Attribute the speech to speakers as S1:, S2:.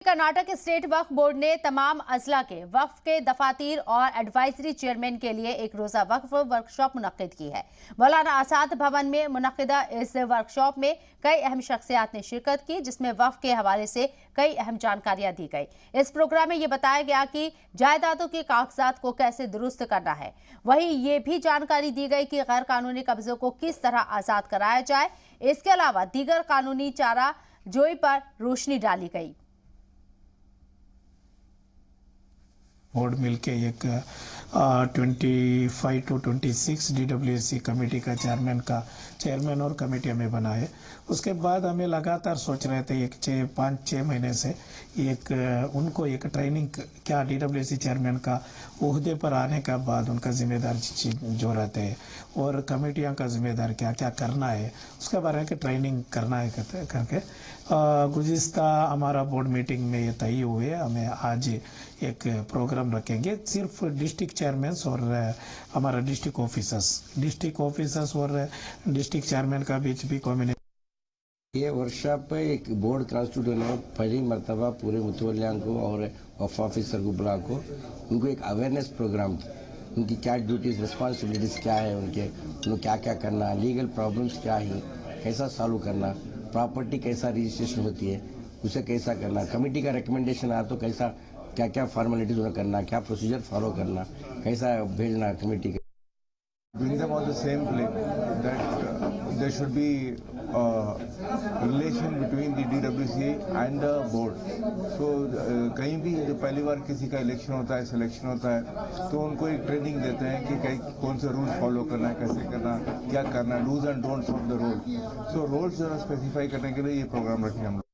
S1: Karnataka state वक्फ board ने तमाम अजला के वक्फ के दफातर और एडवाइजरी चेयरमैन के लिए एक रोजा वक्फ वर्कशॉप मुनक्किद की है। मौलाना आजाद भवन में मुनक्किदा इस वर्कशॉप में कई अहम शख्सियात ने शिरकत की, जिसमें वक्फ के हवाले से कई अहम जानकारियां दी गई। इस प्रोग्राम में यह बताया गया कि जायदादों के कागजात को कैसे दुरुस्त करना है। वहीं ये भी जानकारी दी गई कि गैर कानूनी कब्जों को किस तरह आजाद कराया जाए। इसके अलावा दीगर कानूनी चारा जोई पर रोशनी डाली गई।
S2: बोर्ड मिलके एक 25 to 26 DWSC कमेटी का चेयरमैन और कमेटी हमें बना है। उसके बाद हमें लगातार सोच रहे थे 5-6 महीने से उनको एक ट्रेनिंग क्या DWSC चेयरमैन का ओहदे पर आने का बाद उनका जिम्मेदार जो रहते हैं और कमेटियां का जिम्मेदार क्या क्या करना है उसके बारे में ट्रेनिंग करना है करके गुज़िस्ता हमारा बोर्ड मीटिंग में ये तय हुए। हमें आज एक प्रोग्राम रखेंगे सिर्फ डिस्ट्रिक्ट चेयरमैन और हमारा डिस्ट्रिक्ट ऑफिसर्स और डिस्ट्रिक्ट चेयरमैन का बीच भी कम्युनिकेशन।
S3: ये वर्कशॉप पे एक बोर्ड कॉन्स्टिट्यूट होने में पहली मरतबा पूरे मुतवल्लियां को और वक्फ ऑफिसर को बुला को उनको एक अवेयरनेस प्रोग्राम की, उनकी क्या ड्यूटीज रिस्पॉन्सिबिलिटीज क्या है, उनको क्या क्या करना, लीगल प्रॉब्लम्स क्या है, कैसा सॉल्व करना, प्रॉपर्टी कैसा रजिस्ट्रेशन होती है उसे कैसा करना, कमेटी का रिकमेंडेशन आया तो कैसा क्या क्या फॉर्मेलिटीज उन्हें करना, क्या प्रोसीजर फॉलो करना, कैसा भेजना कमेटी के।
S4: Bring them on the same plane that there should be relation between the DWC and the board. So कहीं भी जो पहली बार किसी का इलेक्शन होता है, सिलेक्शन होता है, तो उनको एक ट्रेनिंग देते हैं कि कौन से रूल फॉलो करना है, कैसे करना, क्या करना, dos and don'ts of the role. So roles जो है स्पेसिफाई करने के लिए ये प्रोग्राम रखें हम लोग।